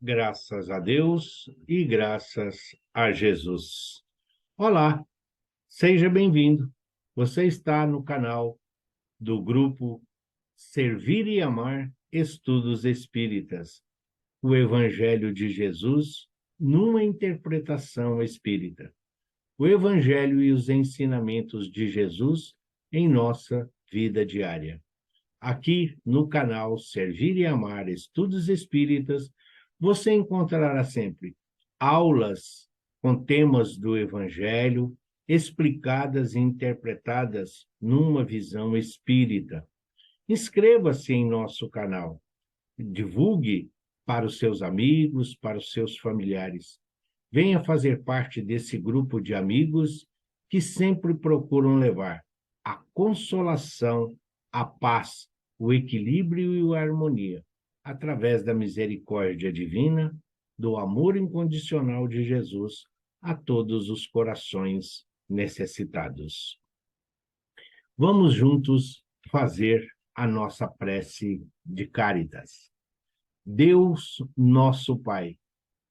Graças a Deus e graças a Jesus. Olá, seja bem-vindo. Você está no canal do grupo Servir e Amar Estudos Espíritas, o Evangelho de Jesus numa interpretação espírita. O Evangelho e os ensinamentos de Jesus em nossa vida diária. Aqui no canal Servir e Amar Estudos Espíritas, você encontrará sempre aulas com temas do Evangelho, explicadas e interpretadas numa visão espírita. Inscreva-se em nosso canal, divulgue para os seus amigos, para os seus familiares. Venha fazer parte desse grupo de amigos que sempre procuram levar a consolação, a paz, o equilíbrio e a harmonia, através da misericórdia divina, do amor incondicional de Jesus a todos os corações necessitados. Vamos juntos fazer a nossa prece de Cáritas. Deus, nosso Pai,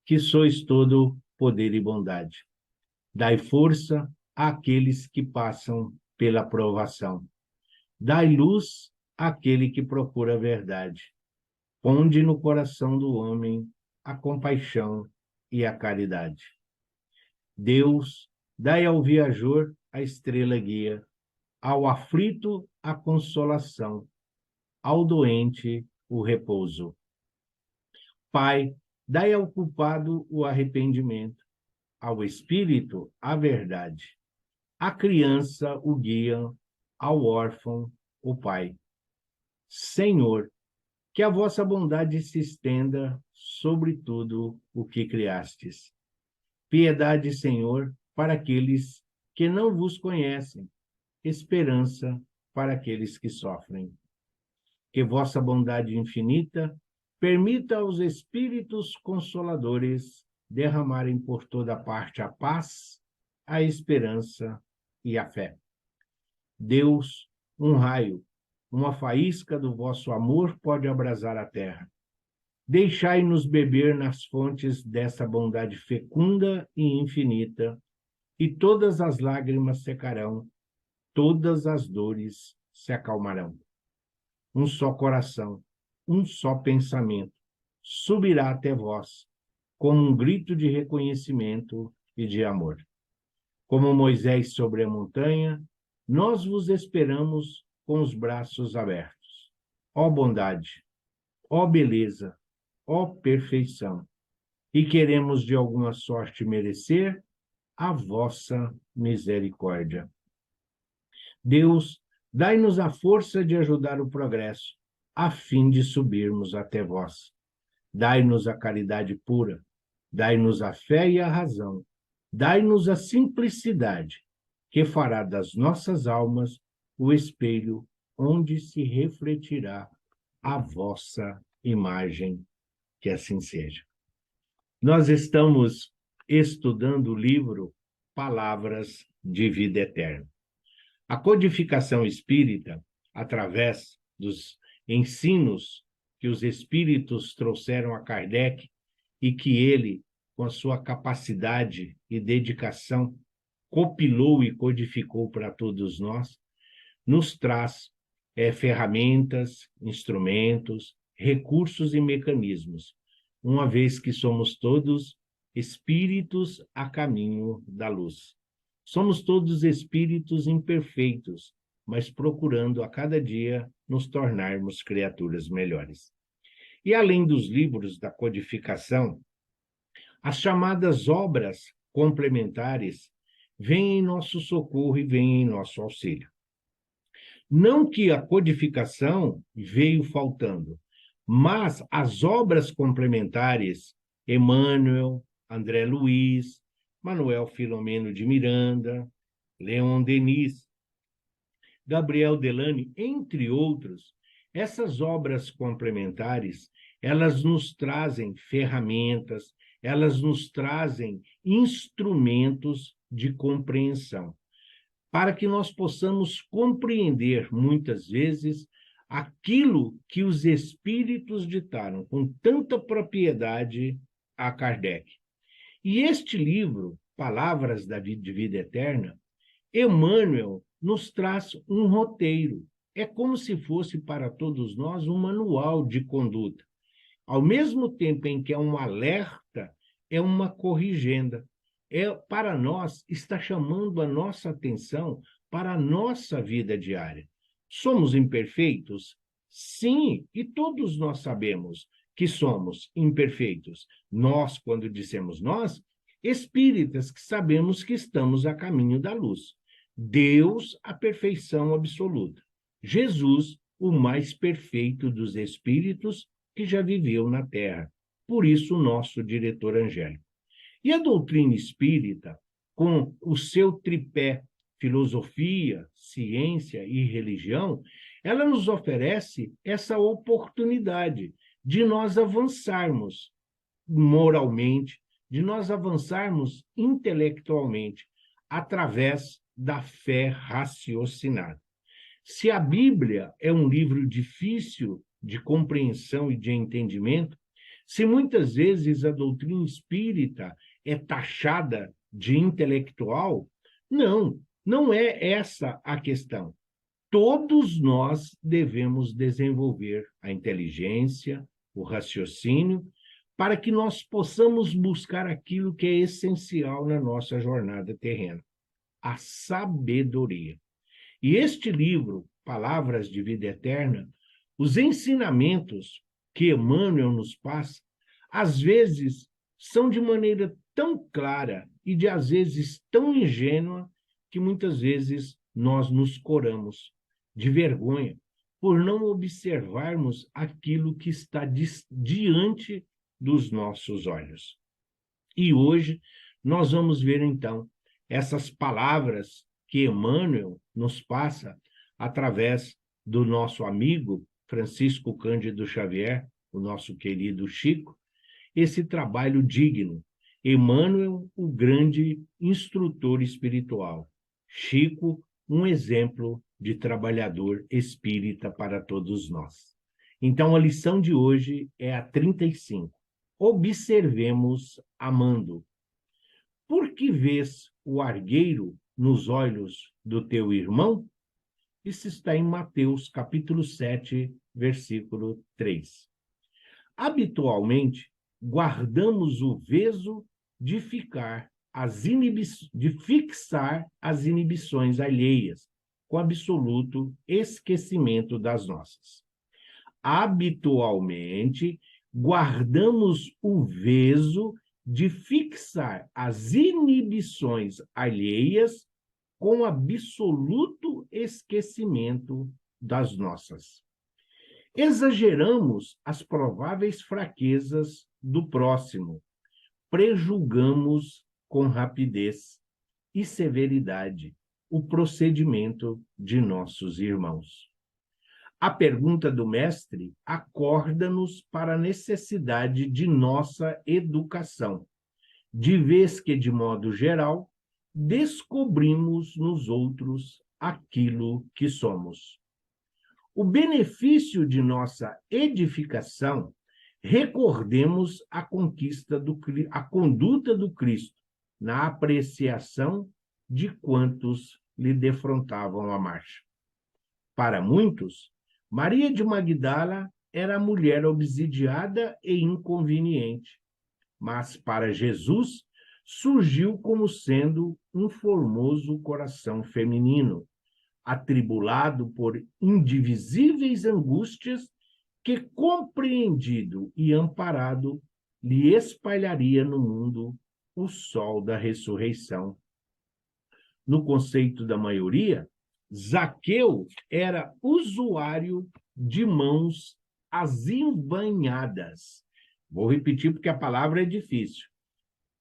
que sois todo poder e bondade, dai força àqueles que passam pela provação. Dai luz àquele que procura a verdade. Ponde no coração do homem a compaixão e a caridade. Deus, dai ao viajor a estrela guia, ao aflito a consolação, ao doente o repouso. Pai, dai ao culpado o arrependimento, ao espírito a verdade, à criança o guia, ao órfão o Pai. Senhor, que a vossa bondade se estenda sobre tudo o que criastes. Piedade, Senhor, para aqueles que não vos conhecem, esperança para aqueles que sofrem. Que vossa bondade infinita permita aos Espíritos Consoladores derramarem por toda parte a paz, a esperança e a fé. Deus, um raio, uma faísca do vosso amor pode abrasar a terra. Deixai-nos beber nas fontes dessa bondade fecunda e infinita, e todas as lágrimas secarão, todas as dores se acalmarão. Um só coração, um só pensamento subirá até vós, como um grito de reconhecimento e de amor. Como Moisés sobre a montanha, nós vos esperamos com os braços abertos. Ó bondade, ó beleza, ó perfeição, e queremos de alguma sorte merecer a vossa misericórdia. Deus, dai-nos a força de ajudar o progresso, a fim de subirmos até vós. Dai-nos a caridade pura, dai-nos a fé e a razão, dai-nos a simplicidade, que fará das nossas almas o espelho onde se refletirá a vossa imagem. Que assim seja. Nós estamos estudando o livro Palavras de Vida Eterna. A codificação espírita, através dos ensinos que os espíritos trouxeram a Kardec e que ele, com a sua capacidade e dedicação, compilou e codificou para todos nós, nos traz ferramentas, instrumentos, recursos e mecanismos, uma vez que somos todos espíritos a caminho da luz. Somos todos espíritos imperfeitos, mas procurando a cada dia nos tornarmos criaturas melhores. E além dos livros da codificação, as chamadas obras complementares vêm em nosso socorro e vêm em nosso auxílio. Não que a codificação veio faltando, mas as obras complementares, Emmanuel, André Luiz, Manuel Filomeno de Miranda, Leon Denis, Gabriel Delany, entre outros, essas obras complementares, elas nos trazem ferramentas, elas nos trazem instrumentos de compreensão, para que nós possamos compreender, muitas vezes, aquilo que os espíritos ditaram com tanta propriedade a Kardec. E este livro, Palavras de Vida Eterna, Emmanuel nos traz um roteiro. É como se fosse para todos nós um manual de conduta. Ao mesmo tempo em que é um alerta, é uma corrigenda. Para nós, está chamando a nossa atenção para a nossa vida diária. Somos imperfeitos? Sim, e todos nós sabemos que somos imperfeitos. Nós, quando dissemos nós, espíritas que sabemos que estamos a caminho da luz. Deus, a perfeição absoluta. Jesus, o mais perfeito dos espíritos que já viveu na Terra. Por isso, o nosso diretor angélico. E a doutrina espírita, com o seu tripé filosofia, ciência e religião, ela nos oferece essa oportunidade de nós avançarmos moralmente, de nós avançarmos intelectualmente, através da fé raciocinada. Se a Bíblia é um livro difícil de compreensão e de entendimento, se muitas vezes a doutrina espírita é taxada de intelectual, não é essa a questão. Todos nós devemos desenvolver a inteligência, o raciocínio, para que nós possamos buscar aquilo que é essencial na nossa jornada terrena, a sabedoria. E este livro, Palavras de Vida Eterna, os ensinamentos que Emmanuel nos passa, às vezes são de maneira tão clara e às vezes tão ingênua que muitas vezes nós nos coramos de vergonha por não observarmos aquilo que está diante dos nossos olhos. E hoje nós vamos ver então essas palavras que Emmanuel nos passa através do nosso amigo Francisco Cândido Xavier, o nosso querido Chico, esse trabalho digno. Emmanuel, o grande instrutor espiritual. Chico, um exemplo de trabalhador espírita para todos nós. Então, a lição de hoje é a 35. Observemos amando. Por que vês o argueiro nos olhos do teu irmão? Isso está em Mateus, capítulo 7, versículo 3. Habitualmente, guardamos o veso de fixar as inibições alheias, com absoluto esquecimento das nossas. Habitualmente, guardamos o veso de fixar as inibições alheias com absoluto esquecimento das nossas. Exageramos as prováveis fraquezas do próximo, prejulgamos com rapidez e severidade o procedimento de nossos irmãos. A pergunta do mestre acorda-nos para a necessidade de nossa educação, de vez que, de modo geral, descobrimos nos outros aquilo que somos. O benefício de nossa edificação, recordemos a conduta do Cristo na apreciação de quantos lhe defrontavam a marcha. Para muitos, Maria de Magdala era mulher obsidiada e inconveniente, mas para Jesus surgiu como sendo um formoso coração feminino, atribulado por indivisíveis angústias que, compreendido e amparado, lhe espalharia no mundo o sol da ressurreição. No conceito da maioria, Zaqueu era usuário de mãos azinvanhadas. Vou repetir porque a palavra é difícil.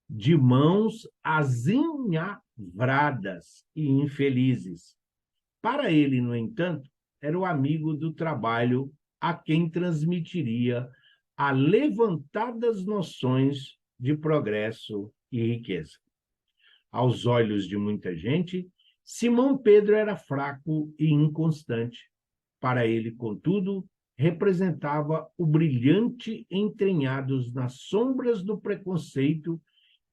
De mãos azinhavradas e infelizes. Para ele, no entanto, era o amigo do trabalho a quem transmitiria alevantadas noções de progresso e riqueza. Aos olhos de muita gente, Simão Pedro era fraco e inconstante, Para ele, contudo, representava o brilhante entranhados nas sombras do preconceito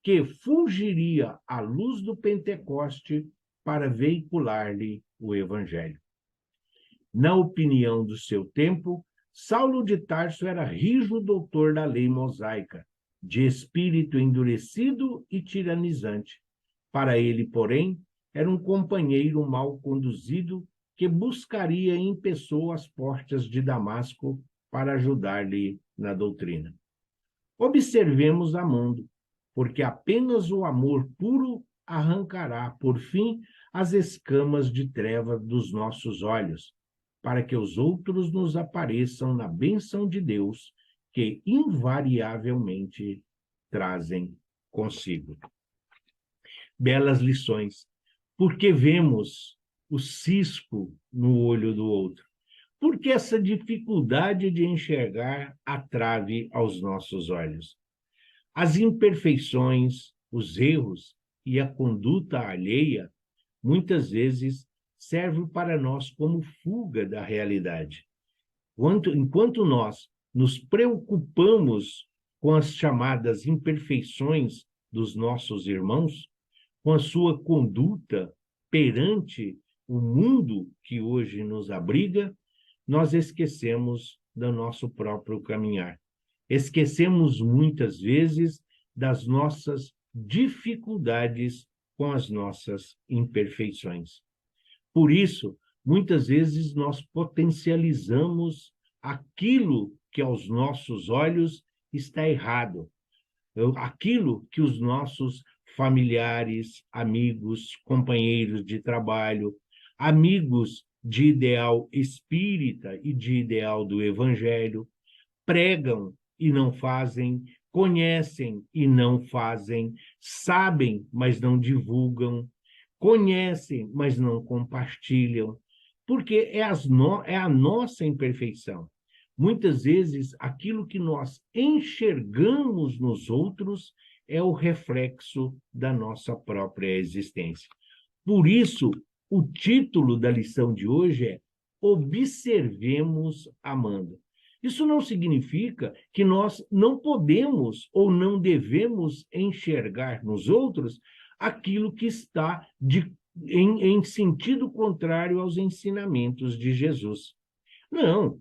que fulgiria à luz do Pentecoste para veicular-lhe o Evangelho. Na opinião do seu tempo, Saulo de Tarso era rijo doutor da lei mosaica, de espírito endurecido e tiranizante. Para ele, porém, era um companheiro mal conduzido que buscaria em pessoa as portas de Damasco para ajudar-lhe na doutrina. Observemos Amando, porque apenas o amor puro arrancará, por fim, as escamas de treva dos nossos olhos, para que os outros nos apareçam na bênção de Deus, que invariavelmente trazem consigo. Belas lições, porque vemos o cisco no olho do outro, porque essa dificuldade de enxergar a trave aos nossos olhos. As imperfeições, os erros e a conduta alheia, muitas vezes, servem para nós como fuga da realidade. Enquanto nós nos preocupamos com as chamadas imperfeições dos nossos irmãos, com a sua conduta perante o mundo que hoje nos abriga, nós esquecemos do nosso próprio caminhar. Esquecemos muitas vezes das nossas dificuldades com as nossas imperfeições. Por isso, muitas vezes nós potencializamos aquilo que aos nossos olhos está errado, aquilo que os nossos familiares, amigos, companheiros de trabalho, amigos de ideal espírita e de ideal do Evangelho, pregam e não fazem, conhecem e não fazem, sabem, mas não divulgam, conhecem, mas não compartilham, porque é a nossa imperfeição. Muitas vezes, aquilo que nós enxergamos nos outros é o reflexo da nossa própria existência. Por isso, o título da lição de hoje é Observemos Amando. Isso não significa que nós não podemos ou não devemos enxergar nos outros aquilo que está em sentido contrário aos ensinamentos de Jesus. Não,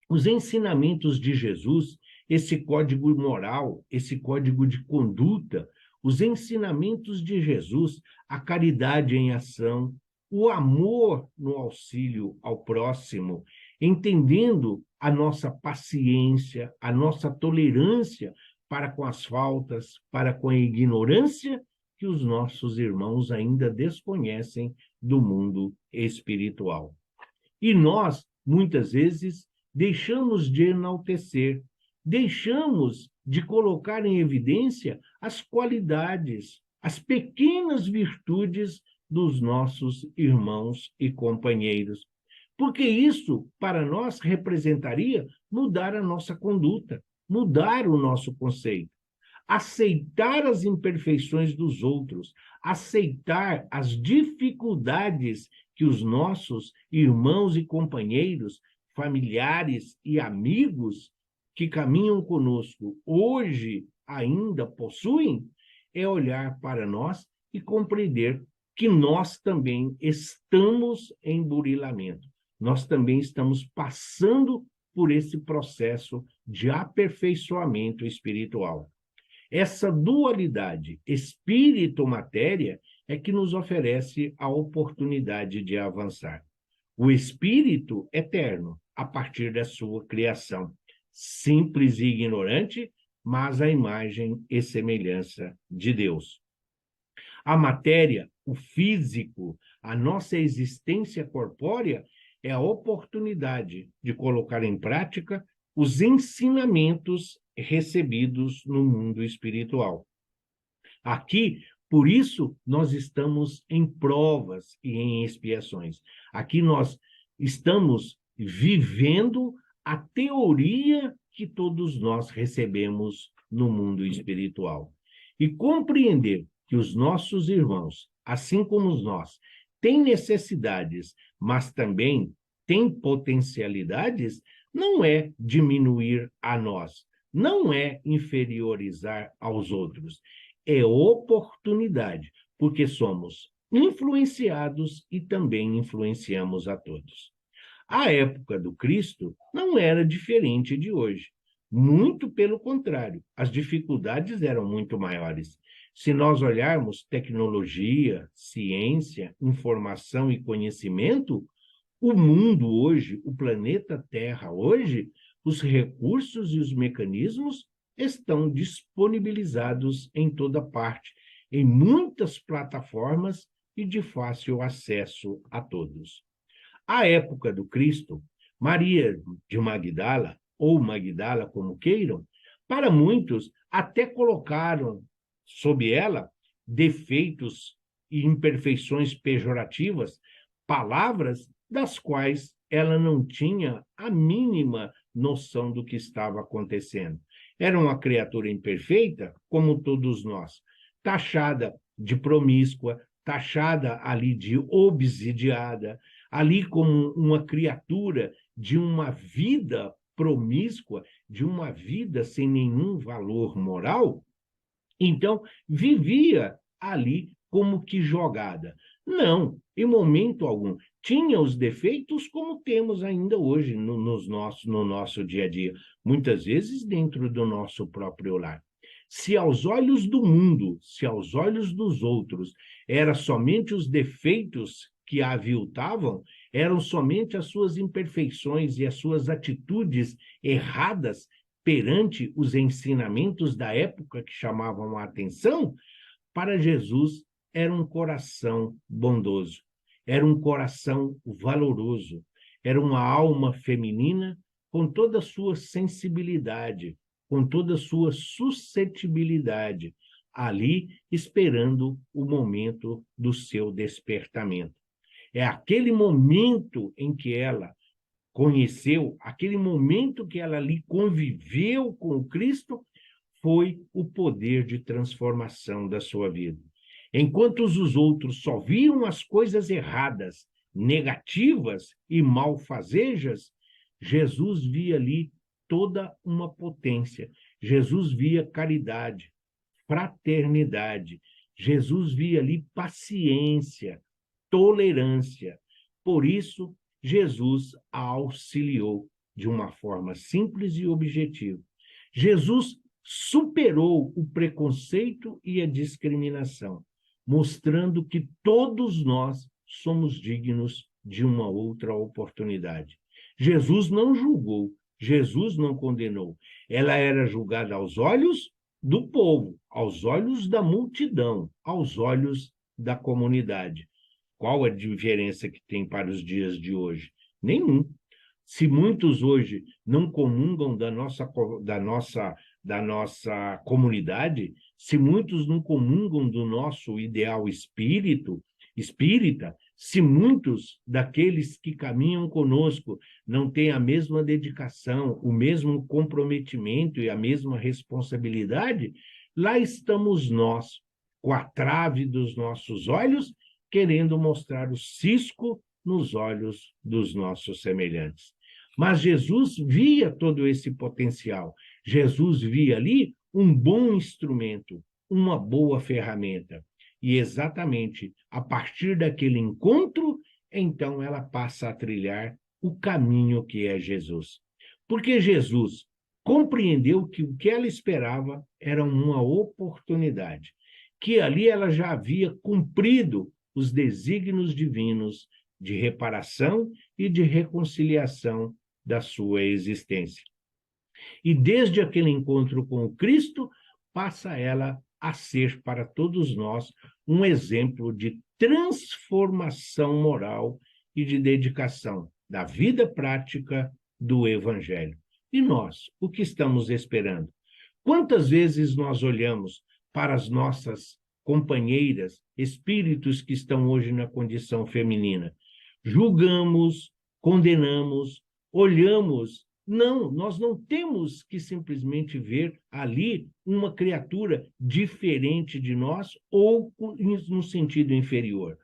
os ensinamentos de Jesus, esse código moral, esse código de conduta, os ensinamentos de Jesus, a caridade em ação, o amor no auxílio ao próximo, entendendo a nossa paciência, a nossa tolerância para com as faltas, para com a ignorância que os nossos irmãos ainda desconhecem do mundo espiritual. E nós, muitas vezes, deixamos de enaltecer, deixamos de colocar em evidência as qualidades, as pequenas virtudes dos nossos irmãos e companheiros. Porque isso, para nós, representaria mudar a nossa conduta, mudar o nosso conceito. Aceitar as imperfeições dos outros, aceitar as dificuldades que os nossos irmãos e companheiros, familiares e amigos que caminham conosco hoje ainda possuem, é olhar para nós e compreender que nós também estamos em burilamento. Nós também estamos passando por esse processo de aperfeiçoamento espiritual. Essa dualidade espírito-matéria é que nos oferece a oportunidade de avançar. O espírito eterno, a partir da sua criação, simples e ignorante, mas a imagem e semelhança de Deus. A matéria, o físico, a nossa existência corpórea é a oportunidade de colocar em prática os ensinamentos recebidos no mundo espiritual. Aqui, por isso, nós estamos em provas e em expiações. Aqui nós estamos vivendo a teoria que todos nós recebemos no mundo espiritual. E compreender que os nossos irmãos, assim como nós, têm necessidades, mas também tem potencialidades, não é diminuir a nós, não é inferiorizar aos outros, é oportunidade, porque somos influenciados e também influenciamos a todos. A época do Cristo não era diferente de hoje. Muito pelo contrário, as dificuldades eram muito maiores. Se nós olharmos tecnologia, ciência, informação e conhecimento, o mundo hoje, o planeta Terra hoje, os recursos e os mecanismos estão disponibilizados em toda parte, em muitas plataformas e de fácil acesso a todos. À época do Cristo, Maria de Magdala, ou Magdala, como queiram, para muitos até colocaram sob ela defeitos e imperfeições pejorativas, palavras das quais ela não tinha a mínima noção do que estava acontecendo. Era uma criatura imperfeita, como todos nós, taxada de promíscua, taxada ali de obsidiada, ali como uma criatura de uma vida promíscua, de uma vida sem nenhum valor moral, então vivia ali como que jogada. Não, em momento algum. Tinha os defeitos como temos ainda hoje no nosso dia a dia, muitas vezes dentro do nosso próprio lar. Se aos olhos do mundo, se aos olhos dos outros, eram somente os defeitos que a aviltavam, eram somente as suas imperfeições e as suas atitudes erradas perante os ensinamentos da época que chamavam a atenção, para Jesus era um coração bondoso, era um coração valoroso, era uma alma feminina com toda a sua sensibilidade, com toda a sua suscetibilidade, ali esperando o momento do seu despertamento. É aquele momento em que ela conheceu, aquele momento que ela ali conviveu com o Cristo, foi o poder de transformação da sua vida. Enquanto os outros só viam as coisas erradas, negativas e malfazejas, Jesus via ali toda uma potência. Jesus via caridade, fraternidade. Jesus via ali paciência, tolerância. Por isso, Jesus a auxiliou de uma forma simples e objetiva. Jesus superou o preconceito e a discriminação, mostrando que todos nós somos dignos de uma outra oportunidade. Jesus não julgou, Jesus não condenou. Ela era julgada aos olhos do povo, aos olhos da multidão, aos olhos da comunidade. Qual a diferença que tem para os dias de hoje? Nenhum. Se muitos hoje não comungam da nossa comunidade, se muitos não comungam do nosso ideal espírita, se muitos daqueles que caminham conosco não têm a mesma dedicação, o mesmo comprometimento e a mesma responsabilidade, lá estamos nós, com a trave dos nossos olhos, querendo mostrar o cisco nos olhos dos nossos semelhantes. Mas Jesus via todo esse potencial. Jesus via ali um bom instrumento, uma boa ferramenta. E exatamente a partir daquele encontro, então ela passa a trilhar o caminho que é Jesus. Porque Jesus compreendeu que o que ela esperava era uma oportunidade, que ali ela já havia cumprido os desígnios divinos de reparação e de reconciliação da sua existência. E desde aquele encontro com o Cristo, passa ela a ser para todos nós um exemplo de transformação moral e de dedicação da vida prática do Evangelho. E nós, o que estamos esperando? Quantas vezes nós olhamos para as nossas companheiras, espíritos que estão hoje na condição feminina, julgamos, condenamos, olhamos. Não, nós não temos que simplesmente ver ali uma criatura diferente de nós ou no sentido inferior.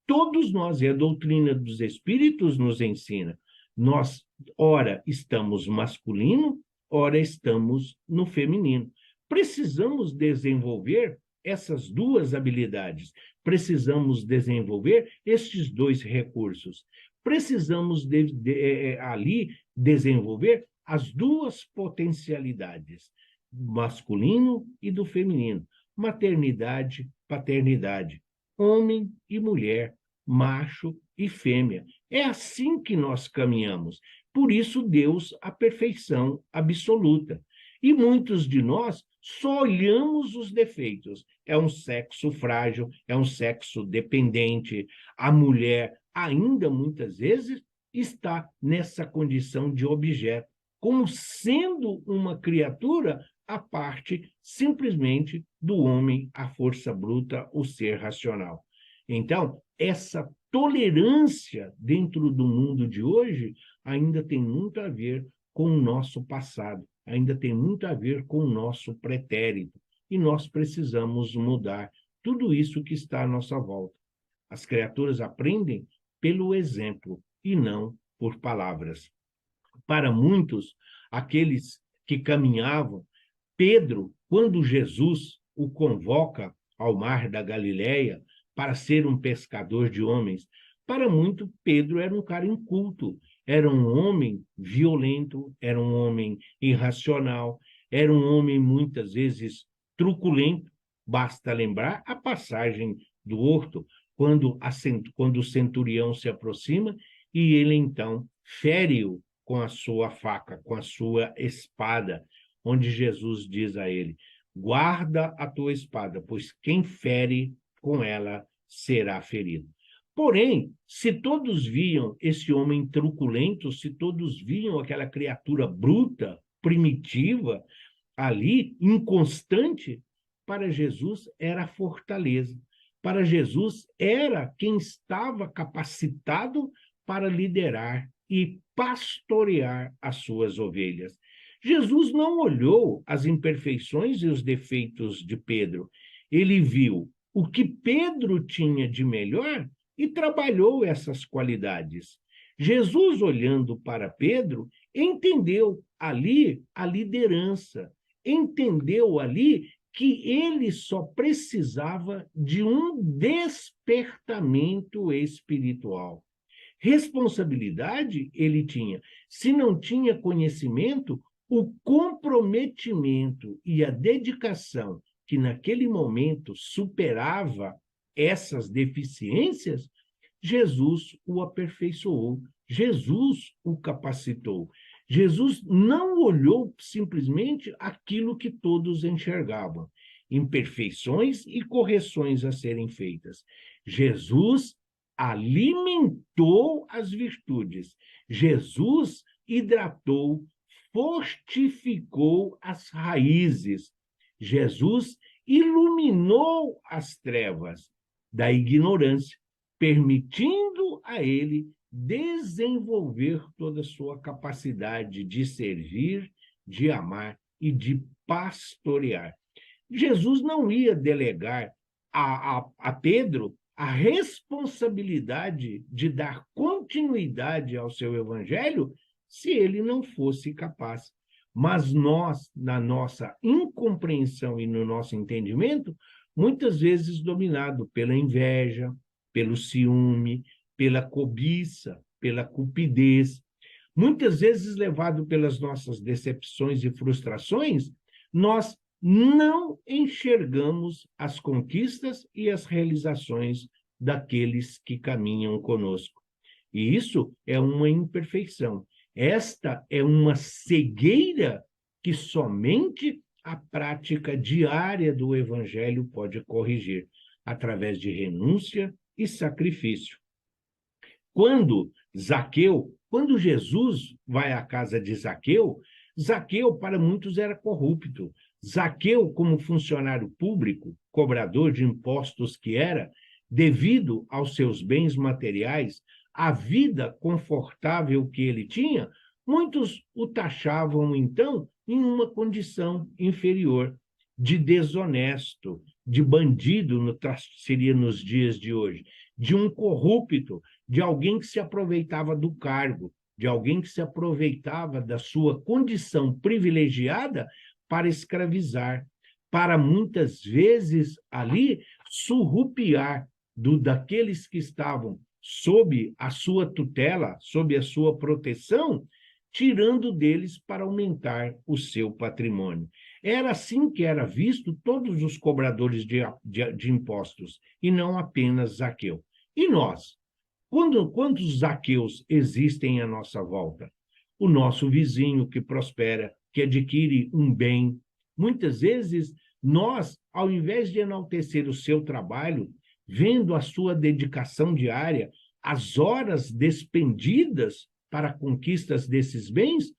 Todos nós, e a doutrina dos espíritos nos ensina, Nós, ora, estamos masculino, ora, estamos no feminino. Precisamos desenvolver essas duas habilidades. Precisamos desenvolver estes dois recursos. Precisamos ali desenvolver as duas potencialidades, masculino e do feminino, maternidade, paternidade, homem e mulher, macho e fêmea. É assim que nós caminhamos. Por isso, Deus, a perfeição absoluta. E muitos de nós só olhamos os defeitos. É um sexo frágil, é um sexo dependente. A mulher, ainda muitas vezes, está nessa condição de objeto, como sendo uma criatura à parte simplesmente do homem, a força bruta, o ser racional. Então, essa tolerância dentro do mundo de hoje ainda tem muito a ver com o nosso passado, ainda tem muito a ver com o nosso pretérito, e nós precisamos mudar tudo isso que está à nossa volta. As criaturas aprendem pelo exemplo e não por palavras. Para muitos, aqueles que caminhavam, Pedro, quando Jesus o convoca ao mar da Galileia para ser um pescador de homens, para muito, Pedro era um cara inculto, era um homem violento, era um homem irracional, era um homem muitas vezes truculento. Basta lembrar a passagem do horto, quando o centurião se aproxima e ele então fere-o com a sua faca, com a sua espada, onde Jesus diz a ele: guarda a tua espada, pois quem fere com ela será ferido. Porém, se todos viam esse homem truculento, se todos viam aquela criatura bruta, primitiva, ali, inconstante, para Jesus era a fortaleza. Para Jesus era quem estava capacitado para liderar e pastorear as suas ovelhas. Jesus não olhou as imperfeições e os defeitos de Pedro. Ele viu o que Pedro tinha de melhor e trabalhou essas qualidades. Jesus, olhando para Pedro, entendeu ali a liderança, entendeu ali que ele só precisava de um despertamento espiritual. Responsabilidade ele tinha. Se não tinha conhecimento, o comprometimento e a dedicação que naquele momento superava essas deficiências, Jesus o aperfeiçoou, Jesus o capacitou. Jesus não olhou simplesmente aquilo que todos enxergavam, imperfeições e correções a serem feitas. Jesus alimentou as virtudes. Jesus hidratou, fortificou as raízes. Jesus iluminou as trevas da ignorância, permitindo a ele desenvolver toda a sua capacidade de servir, de amar e de pastorear. Jesus não ia delegar a Pedro a responsabilidade de dar continuidade ao seu evangelho se ele não fosse capaz. Mas nós, na nossa incompreensão e no nosso entendimento, muitas vezes dominado pela inveja, pelo ciúme, pela cobiça, pela cupidez, muitas vezes levado pelas nossas decepções e frustrações, nós não enxergamos as conquistas e as realizações daqueles que caminham conosco. E isso é uma imperfeição. Esta é uma cegueira que somente a prática diária do Evangelho pode corrigir, através de renúncia e sacrifício. Quando Jesus vai à casa de Zaqueu, Zaqueu para muitos era corrupto. Zaqueu, como funcionário público, cobrador de impostos que era, devido aos seus bens materiais, à vida confortável que ele tinha, muitos o taxavam, então, em uma condição inferior, de desonesto, de bandido, seria nos dias de hoje, de um corrupto, de alguém que se aproveitava do cargo. de alguém que se aproveitava da sua condição privilegiada para escravizar, para muitas vezes ali surrupiar daqueles que estavam sob a sua tutela, sob a sua proteção, tirando deles para aumentar o seu patrimônio. Era assim que era visto todos os cobradores de impostos, e não apenas Zaqueu. E nós? Quantos Zaqueus existem à nossa volta? O nosso vizinho que prospera, que adquire um bem. Muitas vezes, nós, ao invés de enaltecer o seu trabalho, vendo a sua dedicação diária, as horas despendidas para a conquista desses bens,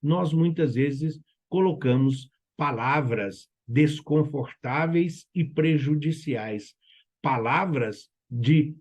nós muitas vezes colocamos palavras desconfortáveis e prejudiciais, palavras de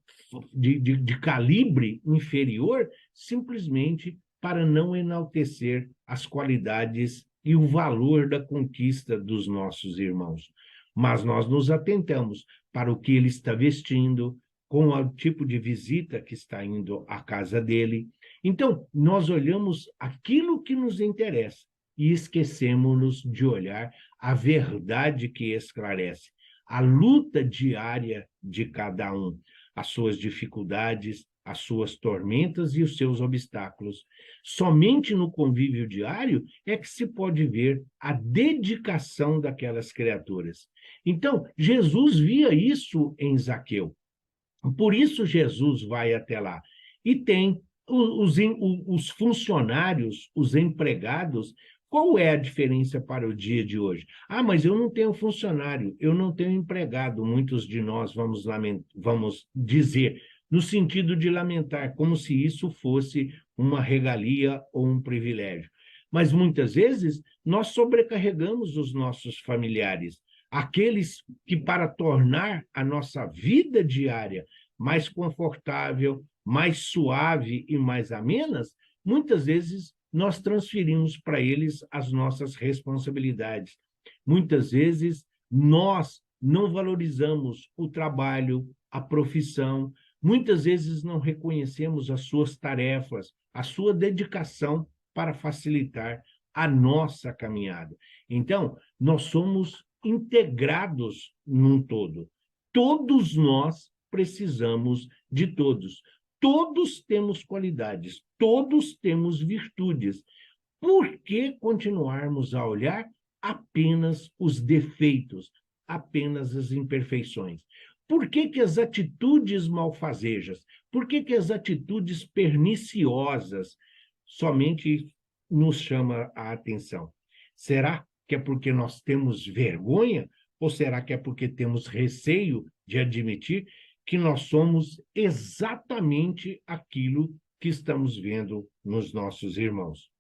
calibre inferior, simplesmente para não enaltecer as qualidades e o valor da conquista dos nossos irmãos. Mas nós nos atentamos para o que ele está vestindo, com o tipo de visita que está indo à casa dele. Então, nós olhamos aquilo que nos interessa e esquecemos-nos de olhar a verdade que esclarece, a luta diária de cada um, as suas dificuldades, as suas tormentas e os seus obstáculos. Somente no convívio diário é que se pode ver a dedicação daquelas criaturas. Então, Jesus via isso em Zaqueu. Por isso, Jesus vai até lá. E tem os funcionários, os empregados. Qual é a diferença para o dia de hoje? Ah, mas eu não tenho funcionário, eu não tenho empregado. Muitos de nós vamos dizer, no sentido de lamentar, como se isso fosse uma regalia ou um privilégio. Mas muitas vezes nós sobrecarregamos os nossos familiares, aqueles que, para tornar a nossa vida diária mais confortável, mais suave e mais amenas, muitas vezes nós transferimos para eles as nossas responsabilidades. Muitas vezes nós não valorizamos o trabalho, a profissão, muitas vezes não reconhecemos as suas tarefas, a sua dedicação para facilitar a nossa caminhada. Então, nós somos integrados num todo. Todos nós precisamos de todos. Todos temos qualidades, todos temos virtudes. Por que continuarmos a olhar apenas os defeitos, apenas as imperfeições? Por que as atitudes malfazejas, por que as atitudes perniciosas somente nos chamam a atenção? Será que é porque nós temos vergonha? Ou será que é porque temos receio de admitir que nós somos exatamente aquilo que estamos vendo nos nossos irmãos?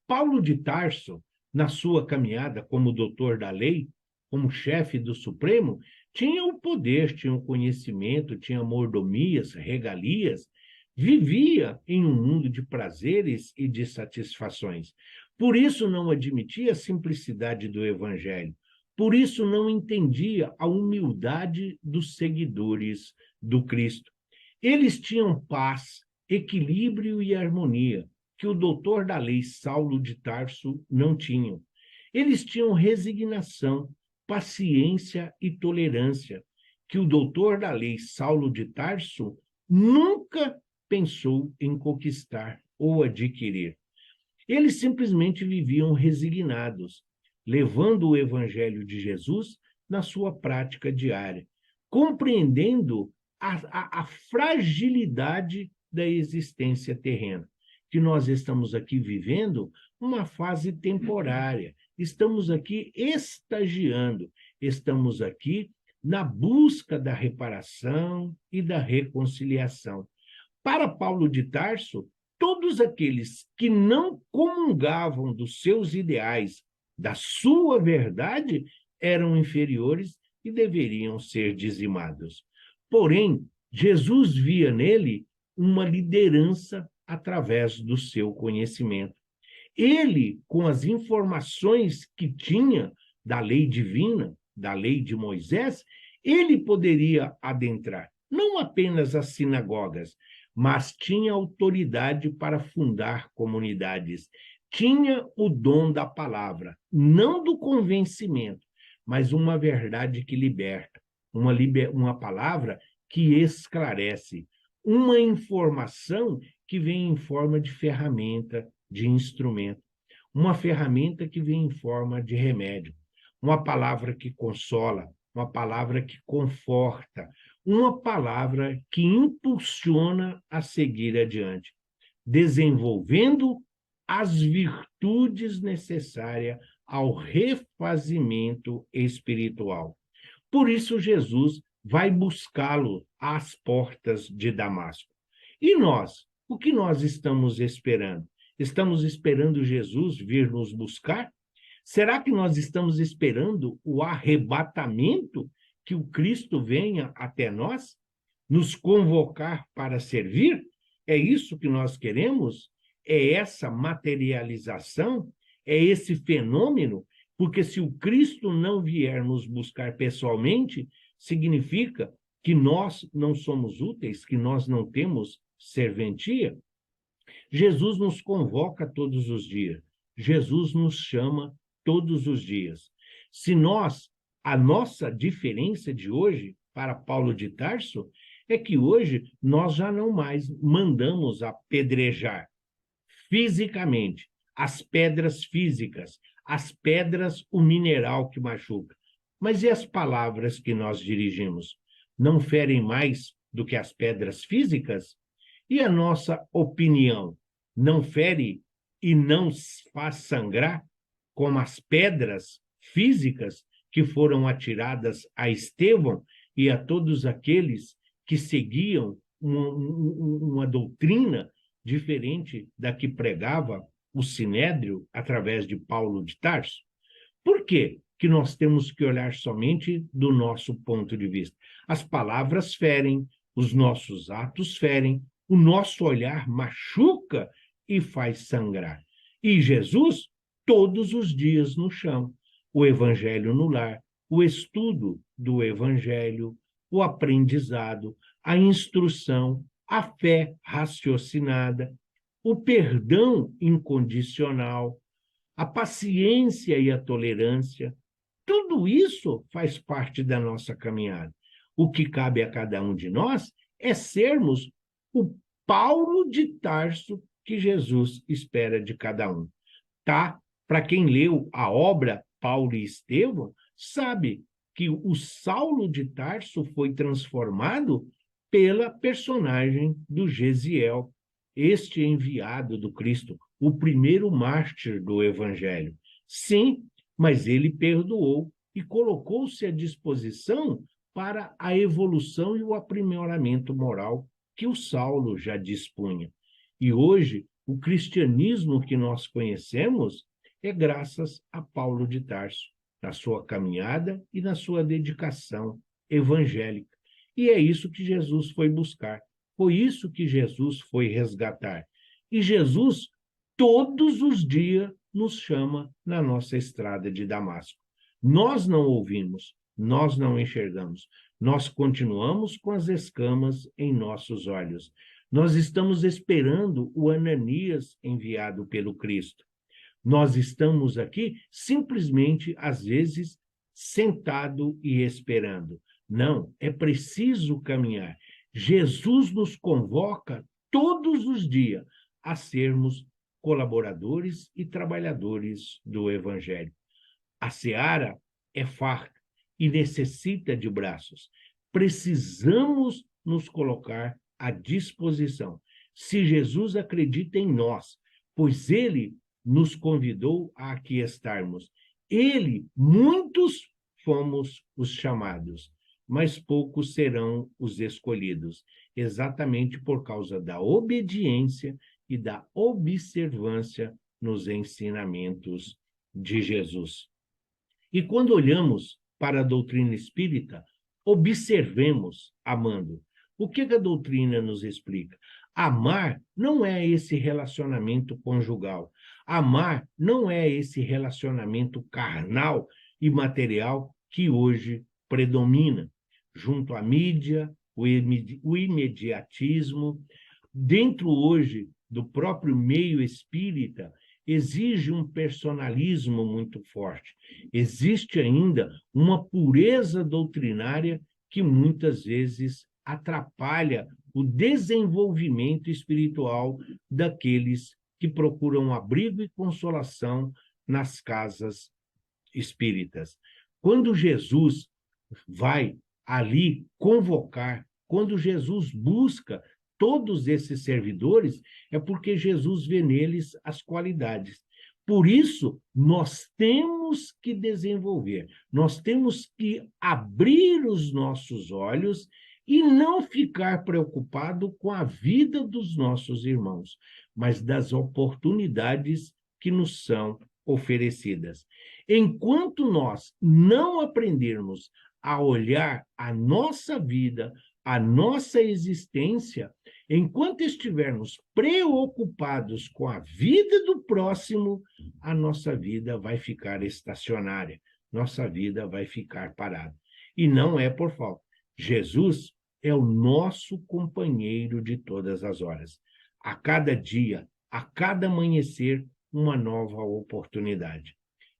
Paulo de Tarso, na sua caminhada como doutor da lei, como chefe do Supremo, tinha o poder, tinha o conhecimento, tinha mordomias, regalias, vivia em um mundo de prazeres e de satisfações. Por isso não admitia a simplicidade do evangelho. Por isso não entendia a humildade dos seguidores do Cristo. Eles tinham paz, equilíbrio e harmonia, que o doutor da lei Saulo de Tarso não tinha. Eles tinham resignação, paciência e tolerância, que o doutor da lei Saulo de Tarso nunca pensou em conquistar ou adquirir. Eles simplesmente viviam resignados, levando o evangelho de Jesus na sua prática diária, compreendendo a fragilidade da existência terrena, que nós estamos aqui vivendo uma fase temporária, estamos aqui estagiando, estamos aqui na busca da reparação e da reconciliação. Para Paulo de Tarso, todos aqueles que não comungavam dos seus ideais, da sua verdade, eram inferiores e deveriam ser dizimados. Porém, Jesus via nele uma liderança através do seu conhecimento. Ele, com as informações que tinha da lei divina, da lei de Moisés, ele poderia adentrar não apenas as sinagogas, mas tinha autoridade para fundar comunidades. Tinha o dom da palavra, não do convencimento, mas uma verdade que liberta, uma palavra que esclarece, uma informação que vem em forma de ferramenta, de instrumento, uma ferramenta que vem em forma de remédio, uma palavra que consola, uma palavra que conforta, uma palavra que impulsiona a seguir adiante, desenvolvendo as virtudes necessárias ao refazimento espiritual. Por isso, Jesus vai buscá-lo às portas de Damasco. E nós? O que nós estamos esperando? Estamos esperando Jesus vir nos buscar? Será que nós estamos esperando o arrebatamento, que o Cristo venha até nós, nos convocar para servir? É isso que nós queremos? É essa materialização? É esse fenômeno? Porque se o Cristo não vier nos buscar pessoalmente, significa que nós não somos úteis, que nós não temos serventia? Jesus nos convoca todos os dias. Jesus nos chama todos os dias. Se nós, a nossa diferença de hoje para Paulo de Tarso é que hoje nós já não mais mandamos apedrejar fisicamente as pedras físicas, as pedras, o mineral que machuca. Mas e as palavras que nós dirigimos? Não ferem mais do que as pedras físicas? E a nossa opinião não fere e não faz sangrar como as pedras físicas que foram atiradas a Estevão e a todos aqueles que seguiam uma doutrina diferente da que pregava o Sinédrio através de Paulo de Tarso? Por quê que nós temos que olhar somente do nosso ponto de vista? As palavras ferem, os nossos atos ferem, o nosso olhar machuca e faz sangrar. E Jesus, todos os dias no chão, o evangelho no lar, o estudo do evangelho, o aprendizado, a instrução, a fé raciocinada, o perdão incondicional, a paciência e a tolerância, tudo isso faz parte da nossa caminhada. O que cabe a cada um de nós é sermos o Paulo de Tarso que Jesus espera de cada um. Tá? Para quem leu a obra Paulo e Estevão, sabe que o Saulo de Tarso foi transformado pela personagem do Gesiel, este enviado do Cristo, o primeiro mártir do Evangelho. Sim, mas ele perdoou e colocou-se à disposição para a evolução e o aprimoramento moral que o Saulo já dispunha. E hoje, o cristianismo que nós conhecemos é graças a Paulo de Tarso, na sua caminhada e na sua dedicação evangélica. E é isso que Jesus foi buscar, foi isso que Jesus foi resgatar. E Jesus, todos os dias, nos chama na nossa estrada de Damasco. Nós não ouvimos, nós não enxergamos, nós continuamos com as escamas em nossos olhos. Nós estamos esperando o Ananias enviado pelo Cristo. Nós estamos aqui simplesmente, às vezes, sentado e esperando. Não, é preciso caminhar. Jesus nos convoca todos os dias a sermos colaboradores e trabalhadores do Evangelho. A seara é farta e necessita de braços. Precisamos nos colocar à disposição. Se Jesus acredita em nós, pois ele nos convidou a aqui estarmos. Ele, muitos fomos os chamados, mas poucos serão os escolhidos, exatamente por causa da obediência e da observância nos ensinamentos de Jesus. E quando olhamos para a doutrina espírita, observemos amando. O que a doutrina nos explica? Amar não é esse relacionamento conjugal. Amar não é esse relacionamento carnal e material que hoje predomina, junto à mídia, o imediatismo, dentro hoje do próprio meio espírita, exige um personalismo muito forte. Existe ainda uma pureza doutrinária que muitas vezes atrapalha o desenvolvimento espiritual daqueles que procuram abrigo e consolação nas casas espíritas. Quando Jesus vai ali convocar, quando Jesus busca todos esses servidores, é porque Jesus vê neles as qualidades. Por isso, nós temos que desenvolver, nós temos que abrir os nossos olhos e não ficar preocupado com a vida dos nossos irmãos, mas das oportunidades que nos são oferecidas. Enquanto nós não aprendermos a olhar a nossa vida, a nossa existência, enquanto estivermos preocupados com a vida do próximo, a nossa vida vai ficar estacionária, nossa vida vai ficar parada. E não é por falta. Jesus é o nosso companheiro de todas as horas. A cada dia, a cada amanhecer, uma nova oportunidade.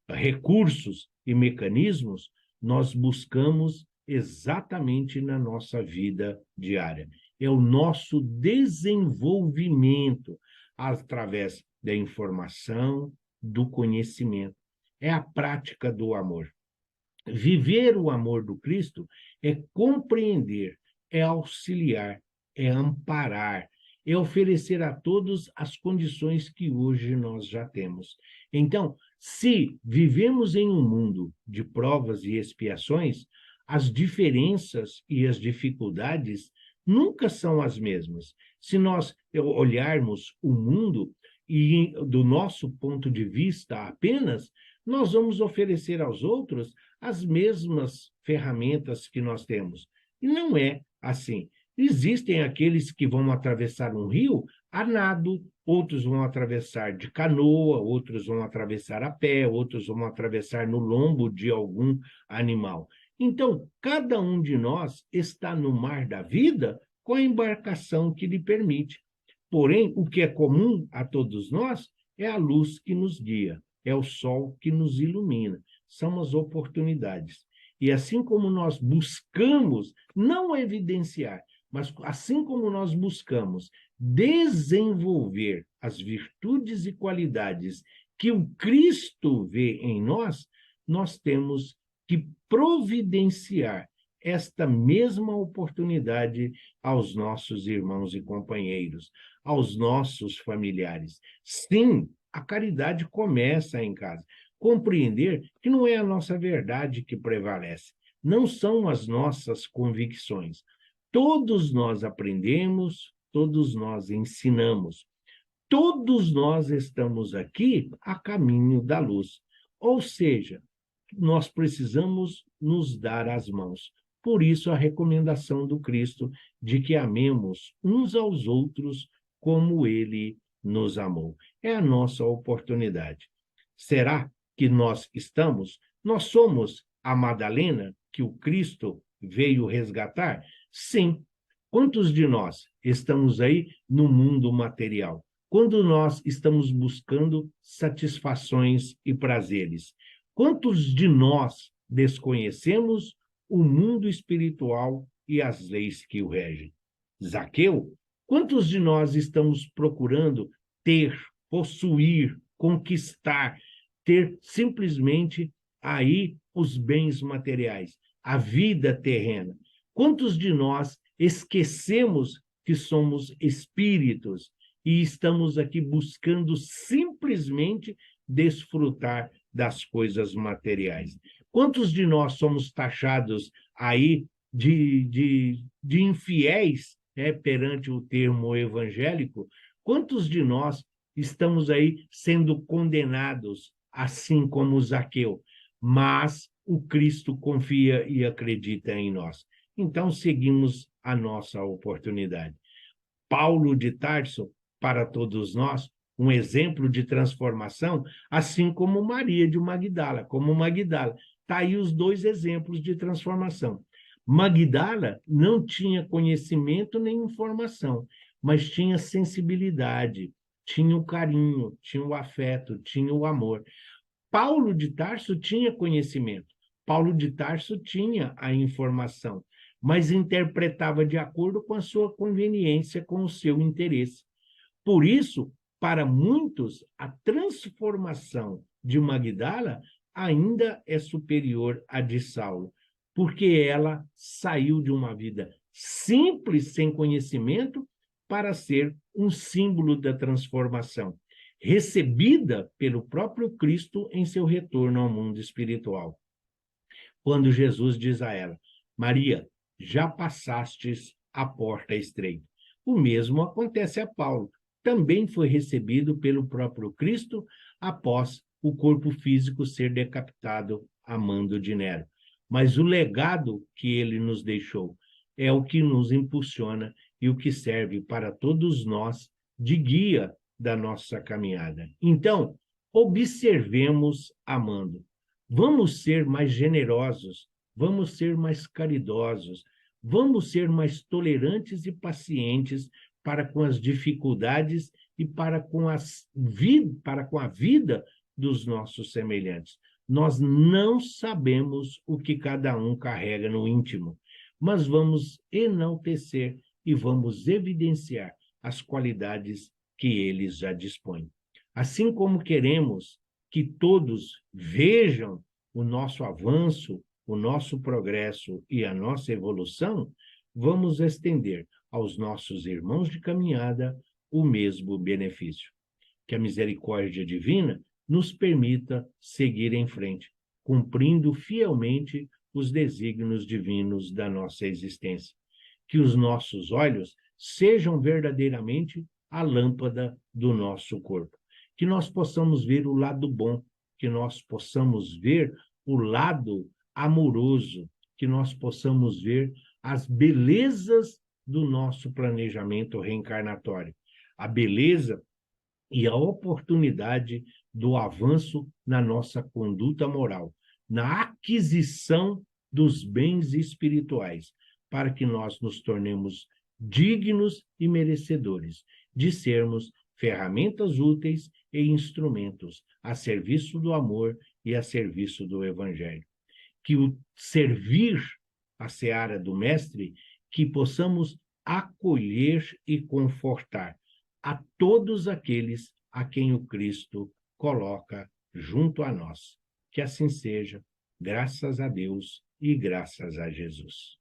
Recursos e mecanismos nós buscamos exatamente na nossa vida diária. É o nosso desenvolvimento através da informação, do conhecimento. É a prática do amor. Viver o amor do Cristo é compreender, é auxiliar, é amparar, é oferecer a todos as condições que hoje nós já temos. Então, se vivemos em um mundo de provas e expiações, as diferenças e as dificuldades nunca são as mesmas. Se nós olharmos o mundo e do nosso ponto de vista apenas, nós vamos oferecer aos outros as mesmas ferramentas que nós temos. E não é assim. Existem aqueles que vão atravessar um rio a nado, outros vão atravessar de canoa, outros vão atravessar a pé, outros vão atravessar no lombo de algum animal. Então, cada um de nós está no mar da vida com a embarcação que lhe permite. Porém, o que é comum a todos nós é a luz que nos guia, é o sol que nos ilumina, são as oportunidades. E assim como nós buscamos não evidenciar, mas assim como nós buscamos desenvolver as virtudes e qualidades que o Cristo vê em nós, nós temos que providenciar esta mesma oportunidade aos nossos irmãos e companheiros, aos nossos familiares. Sim, a caridade começa em casa. Compreender que não é a nossa verdade que prevalece, não são as nossas convicções. Todos nós aprendemos, todos nós ensinamos, todos nós estamos aqui a caminho da luz. Ou seja, nós precisamos nos dar as mãos. Por isso, a recomendação do Cristo de que amemos uns aos outros como ele nos amou. É a nossa oportunidade. Será que nós estamos? Nós somos a Madalena que o Cristo veio resgatar? Sim. Quantos de nós estamos aí no mundo material? Quando nós estamos buscando satisfações e prazeres? Quantos de nós desconhecemos o mundo espiritual e as leis que o regem? Zaqueu, quantos de nós estamos procurando ter, possuir, conquistar, ter simplesmente aí os bens materiais, a vida terrena? Quantos de nós esquecemos que somos espíritos e estamos aqui buscando simplesmente desfrutar das coisas materiais? Quantos de nós somos taxados aí de infiéis, perante o termo evangélico? Quantos de nós estamos aí sendo condenados, assim como Zaqueu? Mas o Cristo confia e acredita em nós. Então, seguimos a nossa oportunidade. Paulo de Tarso, para todos nós, um exemplo de transformação, assim como Maria de Magdala, como Magdala. Está aí os dois exemplos de transformação. Magdala não tinha conhecimento nem informação, mas tinha sensibilidade, tinha o carinho, tinha o afeto, tinha o amor. Paulo de Tarso tinha conhecimento, Paulo de Tarso tinha a informação, mas interpretava de acordo com a sua conveniência, com o seu interesse. Por isso, para muitos, a transformação de Magdala ainda é superior à de Saulo, porque ela saiu de uma vida simples, sem conhecimento, para ser um símbolo da transformação, recebida pelo próprio Cristo em seu retorno ao mundo espiritual. Quando Jesus diz a ela: Maria, já passastes a porta estreita. O mesmo acontece a Paulo. Também foi recebido pelo próprio Cristo após o corpo físico ser decapitado a mando de Nero. Mas o legado que ele nos deixou é o que nos impulsiona e o que serve para todos nós de guia da nossa caminhada. Então, observemos amando. Vamos ser mais generosos, vamos ser mais caridosos, vamos ser mais tolerantes e pacientes para com as dificuldades e para com a vida dos nossos semelhantes. Nós não sabemos o que cada um carrega no íntimo, mas vamos enaltecer e vamos evidenciar as qualidades que eles já dispõem. Assim como queremos que todos vejam o nosso avanço, o nosso progresso e a nossa evolução, vamos estender aos nossos irmãos de caminhada o mesmo benefício. Que a misericórdia divina nos permita seguir em frente, cumprindo fielmente os desígnios divinos da nossa existência. Que os nossos olhos sejam verdadeiramente a lâmpada do nosso corpo. Que nós possamos ver o lado bom, que nós possamos ver o lado amoroso, que nós possamos ver as belezas do nosso planejamento reencarnatório, a beleza e a oportunidade do avanço na nossa conduta moral, na aquisição dos bens espirituais, para que nós nos tornemos dignos e merecedores de sermos ferramentas úteis e instrumentos a serviço do amor e a serviço do Evangelho. Que o servir a seara do Mestre, que possamos acolher e confortar a todos aqueles a quem o Cristo coloca junto a nós. Que assim seja, graças a Deus e graças a Jesus.